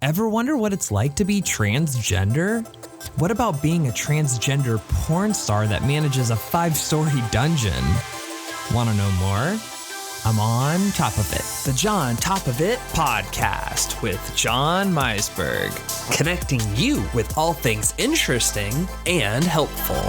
Ever wonder what it's like to be transgender? What about being a transgender porn star that manages a 5-story dungeon? Want to know more? I'm on top of it. The John Top of It podcast with John Meisberg, connecting you with all things interesting and helpful.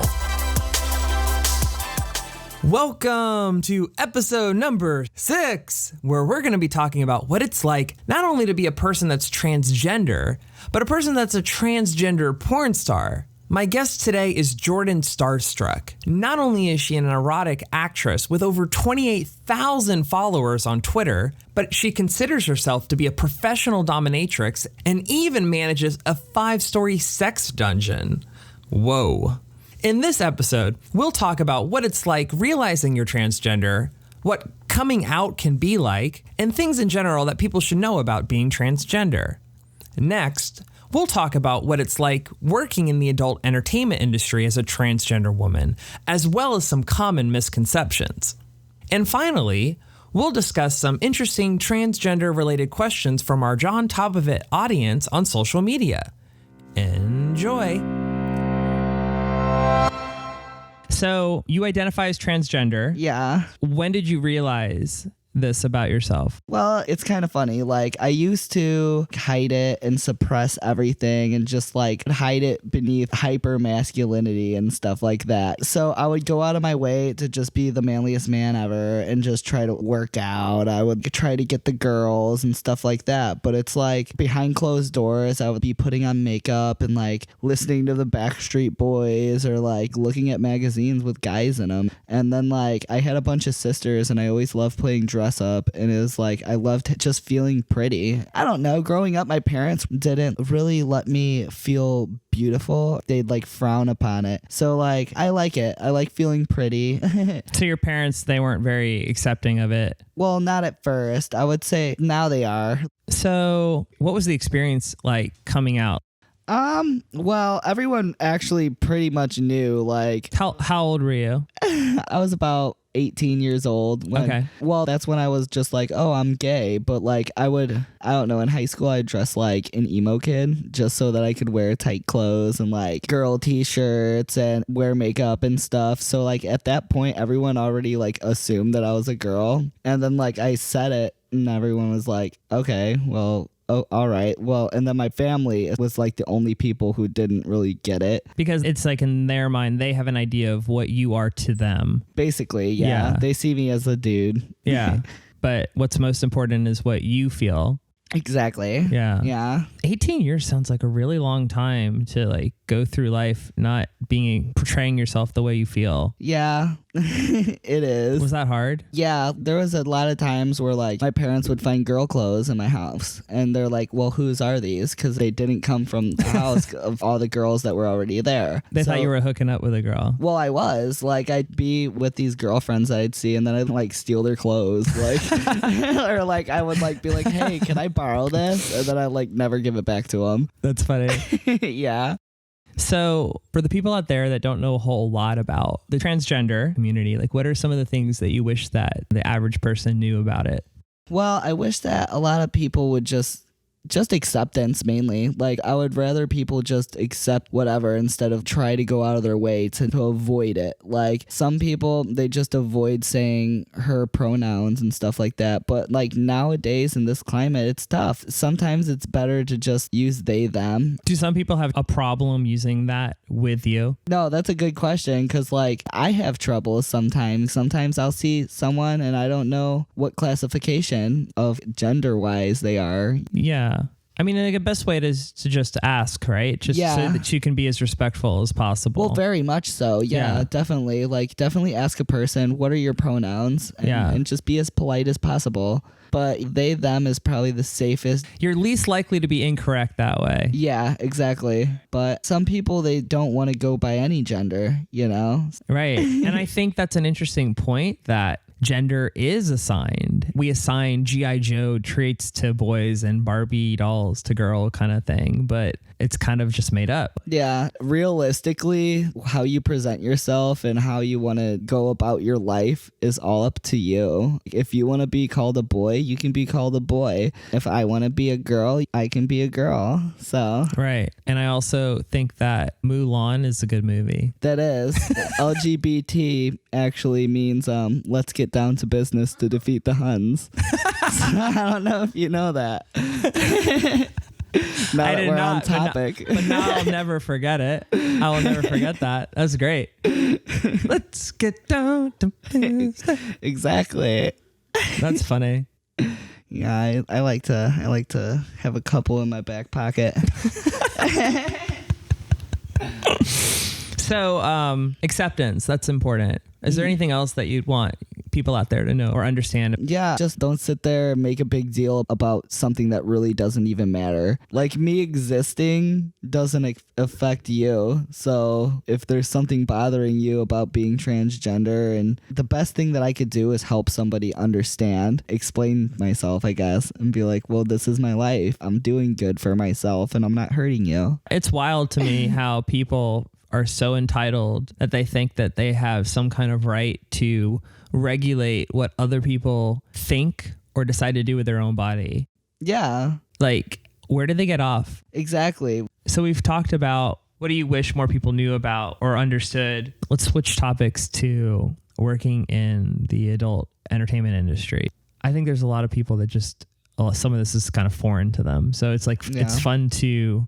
Welcome to episode number 6, where we're going to be talking about what it's like not only to be a person that's transgender, but a person that's a transgender porn star. My guest today is Jordyn Starstruck. Not only is she an erotic actress with over 28,000 followers on Twitter, but she considers herself to be a professional dominatrix and even manages a 5-story sex dungeon. Whoa. In this episode, we'll talk about what it's like realizing you're transgender, what coming out can be like, and things in general that people should know about being transgender. Next, we'll talk about what it's like working in the adult entertainment industry as a transgender woman, as well as some common misconceptions. And finally, we'll discuss some interesting transgender-related questions from our John Top of It audience on social media. Enjoy! So you identify as transgender. Yeah. When did you realize this about yourself? Well, it's kind of funny. Like, I used to hide it and suppress everything and just like hide it beneath hyper masculinity and stuff like that. So I would go out of my way to just be the manliest man ever and just try to work out. I would try to get the girls and stuff like that. But it's like behind closed doors, I would be putting on makeup and like listening to the Backstreet Boys or like looking at magazines with guys in them. And then like I had a bunch of sisters and I always loved playing dress up, and it was like I loved just feeling pretty. I don't know, growing up my parents didn't really let me feel beautiful. They'd like frown upon it. So like I like it. I like feeling pretty. So your parents, they weren't very accepting of it? Well, not at first. I would say now they are. So what was the experience like coming out? Well, everyone actually pretty much knew. Like How old were you? I was about 18 years old. Okay. Well, that's when I was just like, oh, I'm gay. But like I don't know, in high school I'd dress like an emo kid just so that I could wear tight clothes and like girl t-shirts and wear makeup and stuff. So like at that point, everyone already like assumed that I was a girl. And then like I said it and everyone was like, okay, well, oh, all right. Well, and then my family was like the only people who didn't really get it. Because it's like in their mind, they have an idea of what you are to them. Basically, yeah. They see me as a dude. Yeah. But what's most important is what you feel. Exactly. Yeah. Yeah. 18 years sounds like a really long time to like go through life not portraying yourself the way you feel. Yeah. It is. Was that hard? Yeah, there was a lot of times where like my parents would find girl clothes in my house and they're like, well, whose are these? Because they didn't come from the house of all the girls that were already there. They thought you were hooking up with a girl. Well, I was. Like, I'd be with these girlfriends that I'd see and then I'd like steal their clothes. Like, or like I would like be like, hey, can I borrow this? And then I'd like never give it back to them. That's funny. Yeah. So for the people out there that don't know a whole lot about the transgender community, like what are some of the things that you wish that the average person knew about it? Well, I wish that a lot of people would just acceptance mainly. Like I would rather people just accept whatever instead of try to go out of their way to avoid it. Like some people, they just avoid saying her pronouns and stuff like that. But like nowadays in this climate, it's tough. Sometimes it's better to just use they, them. Do some people have a problem using that with you? No, that's a good question because like I have trouble sometimes. Sometimes I'll see someone and I don't know what classification of gender wise they are. Yeah. I mean, like, the best way is to just ask, right? Just so that you can be as respectful as possible. Well, very much so. Yeah, definitely. Like, definitely ask a person, what are your pronouns? And just be as polite as possible. But they, them is probably the safest. You're least likely to be incorrect that way. Yeah, exactly. But some people, they don't want to go by any gender, you know? Right. And I think that's an interesting point that gender is assigned. We assign G.I. Joe traits to boys and Barbie dolls to girl kind of thing, but it's kind of just made up. Yeah, realistically, how you present yourself and how you want to go about your life is all up to you. If you want to be called a boy, you can be called a boy. If I want to be a girl, I can be a girl. So right. And I also think that Mulan is a good movie. That is. LGBT actually means let's get down to business to defeat the Huns. So I don't know if you know that. Now I that did we're not, on topic. But now I'll never forget it. I will never forget that. That's great. Let's get down to business. Exactly. That's funny. Yeah, I like to have a couple in my back pocket. So, acceptance, that's important. Is there anything else that you'd want people out there to know or understand? Yeah, just don't sit there and make a big deal about something that really doesn't even matter. Like, me existing doesn't affect you. So if there's something bothering you about being transgender, and the best thing that I could do is help somebody understand, explain myself, I guess, and be like, well, this is my life. I'm doing good for myself and I'm not hurting you. It's wild to me how people are so entitled that they think that they have some kind of right to regulate what other people think or decide to do with their own body. Yeah. Like, where did they get off? Exactly. So we've talked about what do you wish more people knew about or understood. Let's switch topics to working in the adult entertainment industry. I think there's a lot of people that just, some of this is kind of foreign to them. So it's like, it's fun to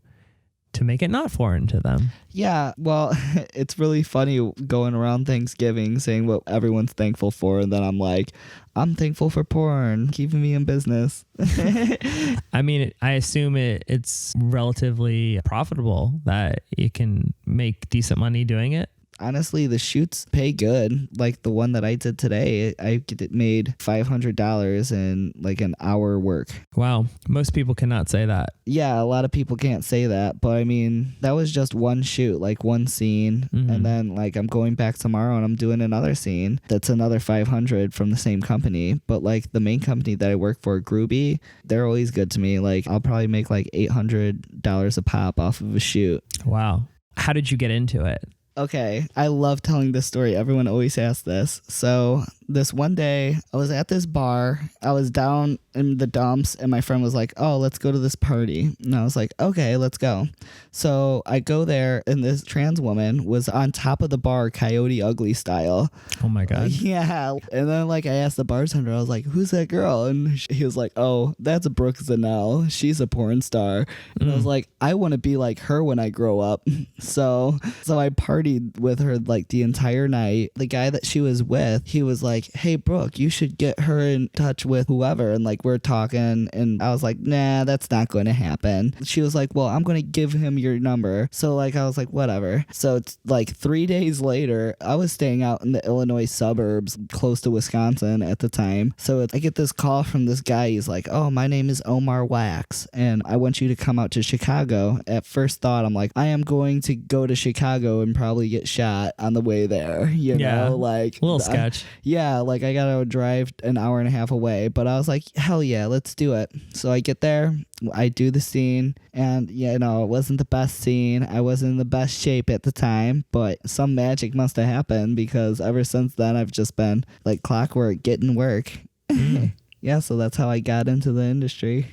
make it not foreign to them. Yeah, well, it's really funny going around Thanksgiving saying what everyone's thankful for, and then I'm like, I'm thankful for porn, keeping me in business. I mean, I assume it's relatively profitable, that you can make decent money doing it. Honestly, the shoots pay good. Like the one that I did today, I made $500 in like an hour work. Wow. Most people cannot say that. Yeah, a lot of people can't say that. But I mean, that was just one shoot, like one scene. Mm-hmm. And then like I'm going back tomorrow and I'm doing another scene. That's another $500 from the same company. But like the main company that I work for, Groovy, they're always good to me. Like I'll probably make like $800 a pop off of a shoot. Wow. How did you get into it? Okay, I love telling this story. Everyone always asks this. So this one day, I was at this bar. I was down in the dumps, and my friend was like, oh, let's go to this party. And I was like, okay, let's go. So I go there, and this trans woman was on top of the bar, Coyote Ugly style. Oh, my God. Yeah. And then, like, I asked the bartender, I was like, who's that girl? And he was like, oh, that's Brooke Zanell. She's a porn star. And I was like, I want to be like her when I grow up. So I partied with her, like, the entire night. The guy that she was with, he was like, hey, Brooke, you should get her in touch with whoever. And like, we're talking, and I was like, nah, that's not going to happen. She was like, well, I'm going to give him your number. So like, I was like, whatever. So it's like 3 days later, I was staying out in the Illinois suburbs close to Wisconsin at the time. So I get this call from this guy. He's like, oh, my name is Omar Wax, and I want you to come out to Chicago. At first thought, I'm like, I am going to go to Chicago and probably get shot on the way there. You know, like a little sketch. Yeah, like I gotta drive an hour and a half away, but I was like, hell yeah, let's do it. So I get there, I do the scene, and you know, it wasn't the best scene. I wasn't in the best shape at the time, but some magic must have happened, because ever since then I've just been like clockwork, getting work. Yeah, so that's how I got into the industry.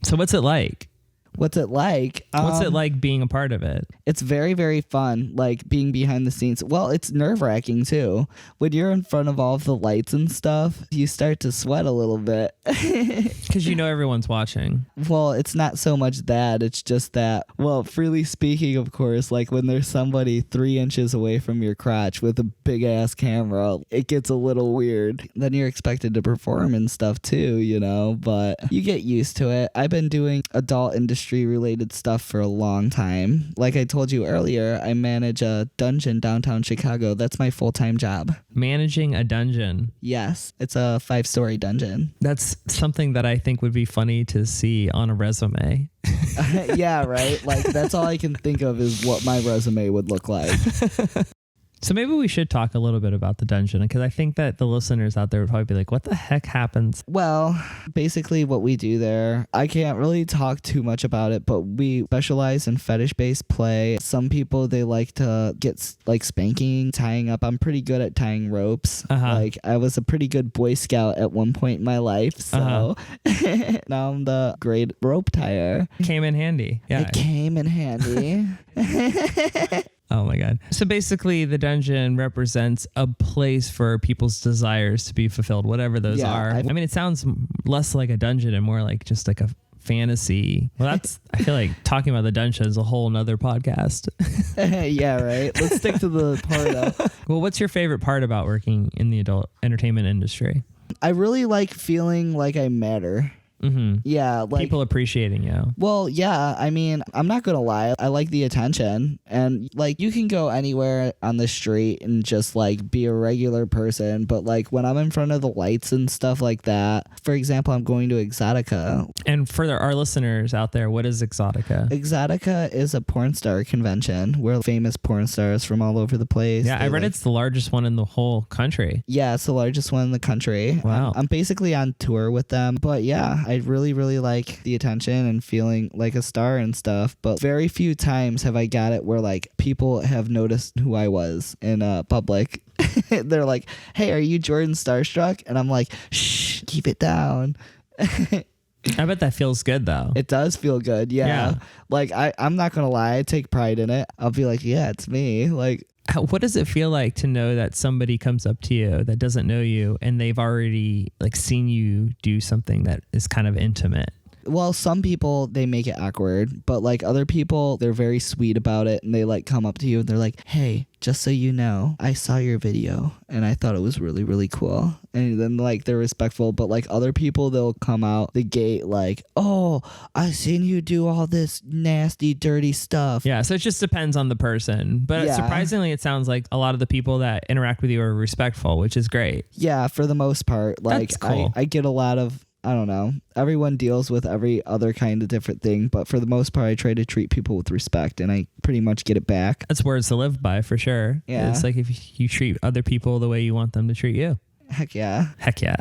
So what's it like? What's it like? What's it like being a part of it? It's very, very fun, like being behind the scenes. Well, it's nerve-wracking too. When you're in front of all of the lights and stuff, you start to sweat a little bit. Because you know everyone's watching. Well, it's not so much that. It's just that, well, freely speaking, of course, like when there's somebody 3 inches away from your crotch with a big-ass camera, it gets a little weird. Then you're expected to perform and stuff too, you know, but you get used to it. I've been doing adult industry related stuff for a long time. Like I told you earlier, I manage a dungeon downtown Chicago. That's my full-time job. Managing a dungeon? Yes, it's a 5-story dungeon. That's something that I think would be funny to see on a resume. Yeah, right? Like that's all I can think of is what my resume would look like. So maybe we should talk a little bit about the dungeon, because I think that the listeners out there would probably be like, what the heck happens? Well, basically what we do there, I can't really talk too much about it, but we specialize in fetish-based play. Some people, they like to get like spanking, tying up. I'm pretty good at tying ropes. Like I was a pretty good Boy Scout at one point in my life. So now I'm the great rope tire. Came in handy. Yeah. It came in handy. Oh my God. So basically the dungeon represents a place for people's desires to be fulfilled, whatever those are. I mean, it sounds less like a dungeon and more like just like a fantasy. Well, I feel like talking about the dungeon is a whole nother podcast. Yeah, right. Let's stick to the part. Well, what's your favorite part about working in the adult entertainment industry? I really like feeling like I matter. Mm-hmm. Yeah, like people appreciating you. Well, yeah, I mean, I'm not gonna lie, I like the attention, and like you can go anywhere on the street and just like be a regular person, but like when I'm in front of the lights and stuff like that, for example, I'm going to Exotica. And for our listeners out there, what is Exotica? Exotica is a porn star convention where famous porn stars from all over the place. Yeah, I read it's the largest one in the whole country. Yeah, it's the largest one in the country. Wow. I'm basically on tour with them, but yeah, I really, really like the attention and feeling like a star and stuff. But very few times have I got it where like people have noticed who I was in public. They're like, hey, are you Jordyn Starstruck? And I'm like, shh, keep it down. I bet that feels good though. It does feel good. Yeah. Like I'm not going to lie. I take pride in it. I'll be like, yeah, it's me. Like, what does it feel like to know that somebody comes up to you that doesn't know you and they've already like seen you do something that is kind of intimate? Well, some people, they make it awkward, but like other people, they're very sweet about it, and they like come up to you and they're like, hey, just so you know, I saw your video and I thought it was really, really cool. And then like they're respectful, but like other people, they'll come out the gate like, oh, I seen you do all this nasty, dirty stuff. Yeah, so it just depends on the person. But surprisingly, it sounds like a lot of the people that interact with you are respectful, which is great. Yeah, for the most part. Like that's cool. I get a lot of, I don't know. Everyone deals with every other kind of different thing, but for the most part, I try to treat people with respect, and I pretty much get it back. That's words to live by for sure. Yeah. It's like if you treat other people the way you want them to treat you. Heck yeah. Heck yeah.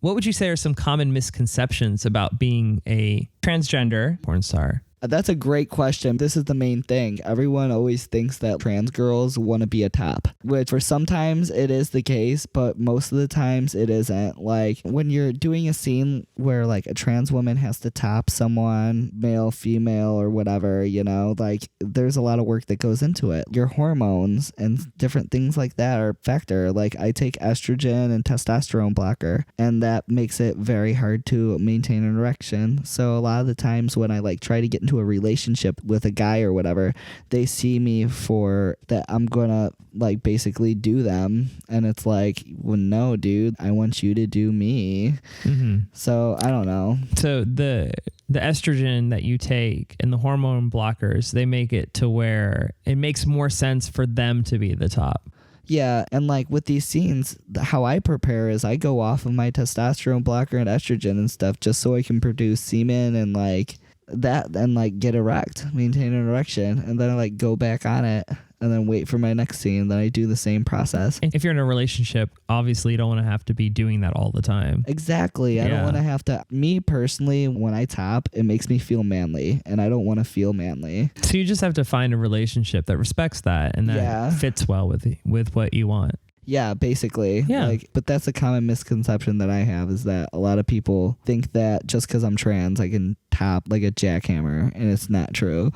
What would you say are some common misconceptions about being a transgender porn star? That's a great question. This is the main thing. Everyone always thinks that trans girls want to be a top, which for sometimes it is the case, but most of the times it isn't. Like when you're doing a scene where like a trans woman has to top someone, male, female, or whatever, you know, like there's a lot of work that goes into it. Your hormones and different things like that are a factor. Like I take estrogen and testosterone blocker, and that makes it very hard to maintain an erection. So a lot of the times when I like try to get into a relationship with a guy or whatever, they see me for that I'm gonna like basically do them, and it's like, well, no, dude, I want you to do me. Mm-hmm. So I don't know. So the estrogen that you take and the hormone blockers, they make it to where it makes more sense for them to be the top. Yeah, and like with these scenes, how I prepare is I go off of my testosterone blocker and estrogen and stuff just so I can produce semen and like that, and like get erect, maintain an erection, and then I like go back on it and then wait for my next scene. Then I do the same process. If you're in a relationship, obviously you don't want to have to be doing that all the time. Exactly. I don't want to have to. Me personally, when I top, it makes me feel manly, and I don't want to feel manly. So you just have to find a relationship that respects that and that fits well with what you want. Yeah, basically. Yeah. Like, but that's a common misconception that I have, is that a lot of people think that just because I'm trans, I can top like a jackhammer, and it's not true.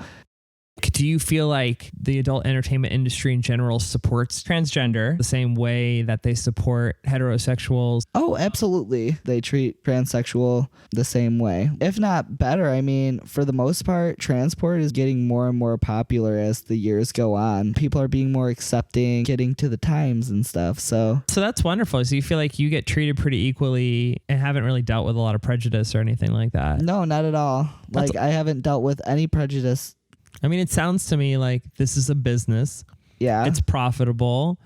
Do you feel like the adult entertainment industry in general supports transgender the same way that they support heterosexuals? Oh, absolutely. They treat transsexual the same way, if not better. I mean, for the most part, transport is getting more and more popular as the years go on. People are being more accepting, getting to the times and stuff. So that's wonderful. So you feel like you get treated pretty equally and haven't really dealt with a lot of prejudice or anything like that? No, not at all. Like I haven't dealt with any prejudice. I mean, it sounds to me like this is a business. Yeah. It's profitable,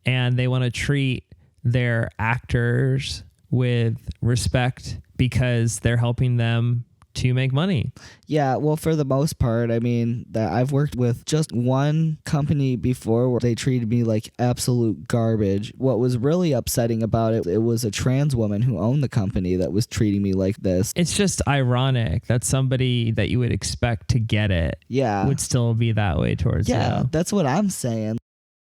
and they want to treat their actors with respect because they're helping them to make money. Yeah, well, for the most part, I mean, that I've worked with just one company before where they treated me like absolute garbage. What was really upsetting about it, it was a trans woman who owned the company that was treating me like this. It's just ironic that somebody that you would expect to get it would still be that way towards you. Yeah, that's what I'm saying.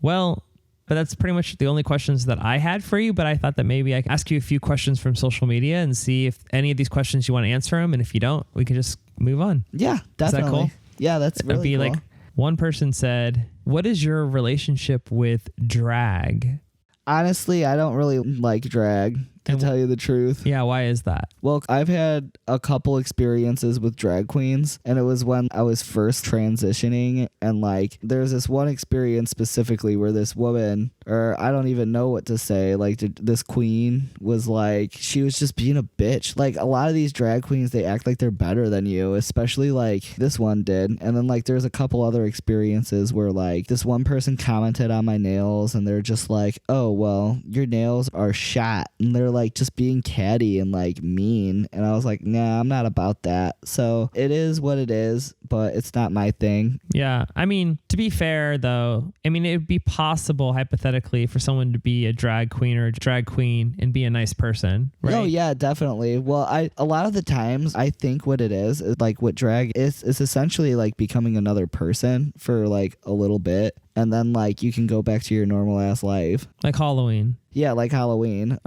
Well, but that's pretty much the only questions that I had for you. But I thought that maybe I could ask you a few questions from social media and see if any of these questions you want to answer them. And if you don't, we can just move on. Yeah, definitely. Is that cool? Yeah, that's really It'd be cool. like one person said, what is your relationship with drag? Honestly, I don't really like drag, to tell you the truth. Yeah, why is that? Well, I've had a couple experiences with drag queens, and it was when I was first transitioning, and like there's this one experience specifically where this woman, or I don't even know what to say, like this queen was like, she was just being a bitch. Like a lot of these drag queens, they act like they're better than you, especially like this one did. And then like there's a couple other experiences where like this one person commented on my nails, and they're just like, oh, well, your nails are shot, and they're like just being catty and like mean. And I was like, nah, I'm not about that. So it is what it is, but it's not my thing. Yeah. I mean, to be fair though, I mean, it would be possible hypothetically for someone to be a drag queen or a drag queen and be a nice person, right? Oh yeah, definitely. Well, a lot of the times I think what it is like what drag is essentially like becoming another person for like a little bit. And then like you can go back to your normal ass life. Like Halloween. Yeah, like Halloween.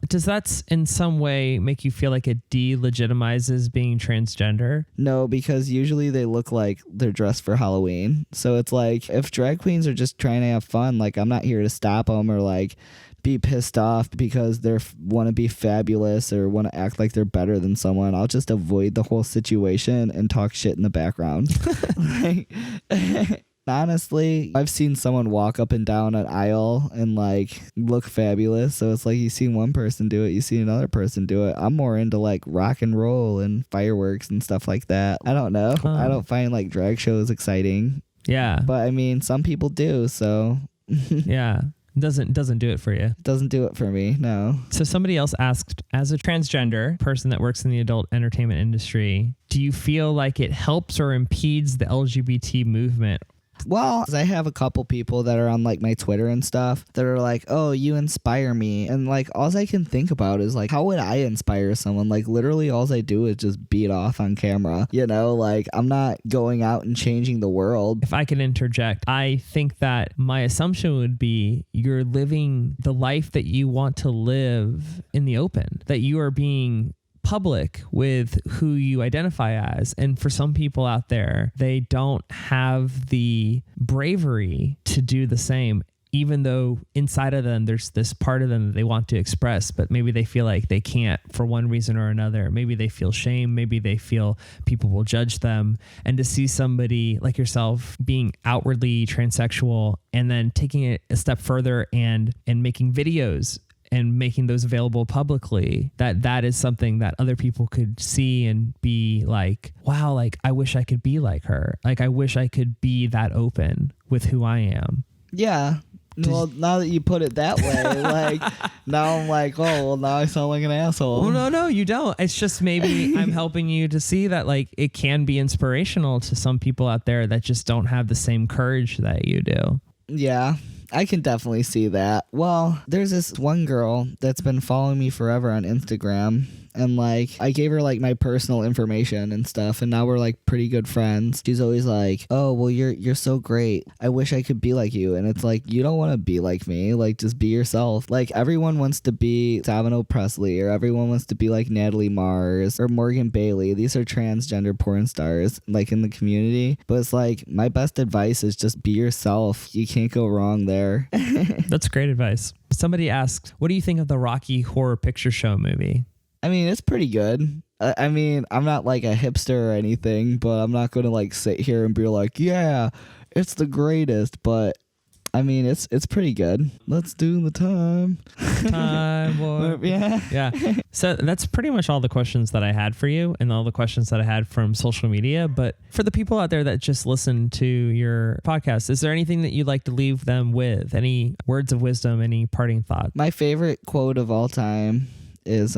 Does that in some way make you feel like it delegitimizes being transgender? No, because usually they look like they're dressed for Halloween. So it's like if drag queens are just trying to have fun, like I'm not here to stop them or like be pissed off because they want to be fabulous or want to act like they're better than someone. I'll just avoid the whole situation and talk shit in the background. Honestly, I've seen someone walk up and down an aisle and like look fabulous. So it's like you see one person do it, you see another person do it. I'm more into like rock and roll and fireworks and stuff like that. I don't know. I don't find like drag shows exciting. Yeah. But I mean, some people do. So yeah. Doesn't do it for you. Doesn't do it for me, no. So somebody else asked, as a transgender person that works in the adult entertainment industry, do you feel like it helps or impedes the LGBT movement? Well, I have a couple people that are on like my Twitter and stuff that are like, oh, you inspire me. And like all I can think about is like, how would I inspire someone? Like literally all I do is just beat off on camera. You know, like I'm not going out and changing the world. If I can interject, I think that my assumption would be you're living the life that you want to live in the open, that you are being public with who you identify as. And for some people out there, they don't have the bravery to do the same, even though inside of them, there's this part of them that they want to express, but maybe they feel like they can't for one reason or another. Maybe they feel shame. Maybe they feel people will judge them. And to see somebody like yourself being outwardly transsexual and then taking it a step further and making videos and making those available publicly, that is something that other people could see and be like, wow, like I wish I could be like her. Like I wish I could be that open with who I am. Yeah. Well, now that you put it that way, like now I'm like, oh, well, now I sound like an asshole. Well, no, you don't. It's just maybe I'm helping you to see that like it can be inspirational to some people out there that just don't have the same courage that you do. Yeah. I can definitely see that. Well, there's this one girl that's been following me forever on Instagram. And like I gave her like my personal information and stuff, and now we're like pretty good friends. She's always like, oh, well, you're so great. I wish I could be like you. And it's like, you don't want to be like me. Like just be yourself. Like everyone wants to be Domino Presley, or everyone wants to be like Natalie Mars or Morgan Bailey. These are transgender porn stars like in the community. But it's like my best advice is just be yourself. You can't go wrong there. That's great advice. Somebody asked, what do you think of the Rocky Horror Picture Show movie? I mean, it's pretty good. I mean, I'm not like a hipster or anything, but I'm not going to like sit here and be like, yeah, it's the greatest. But I mean, it's pretty good. Let's do the time. Time war. Yeah. So that's pretty much all the questions that I had for you and all the questions that I had from social media. But for the people out there that just listen to your podcast, is there anything that you'd like to leave them with? Any words of wisdom, any parting thoughts? My favorite quote of all time is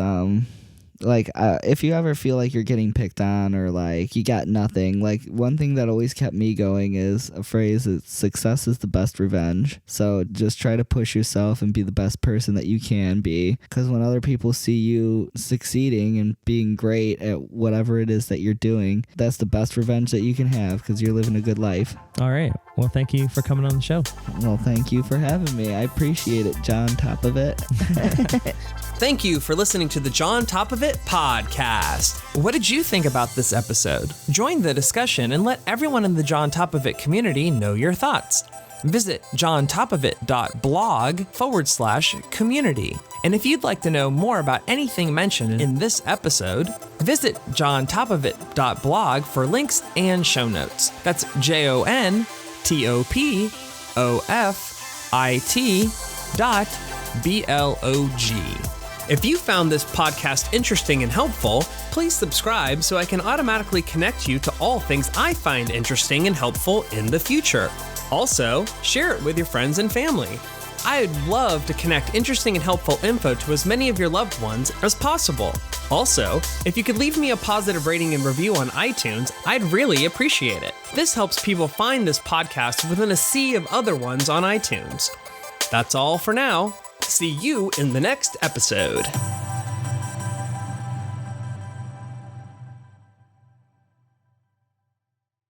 Like, if you ever feel like you're getting picked on or like you got nothing, like one thing that always kept me going is a phrase that success is the best revenge. So just try to push yourself and be the best person that you can be. Because when other people see you succeeding and being great at whatever it is that you're doing, that's the best revenge that you can have because you're living a good life. All right. Well, thank you for coming on the show. Well, thank you for having me. I appreciate it, John Top of It. Thank you for listening to the John Top of It podcast. What did you think about this episode? Join the discussion and let everyone in the John Top of It community know your thoughts. Visit johntopofit.blog/community. And if you'd like to know more about anything mentioned in this episode, visit johntopofit.blog for links and show notes. That's JONTOPOFIT.blog. If you found this podcast interesting and helpful, please subscribe so I can automatically connect you to all things I find interesting and helpful in the future. Also, share it with your friends and family. I'd love to connect interesting and helpful info to as many of your loved ones as possible. Also, if you could leave me a positive rating and review on iTunes, I'd really appreciate it. This helps people find this podcast within a sea of other ones on iTunes. That's all for now. See you in the next episode.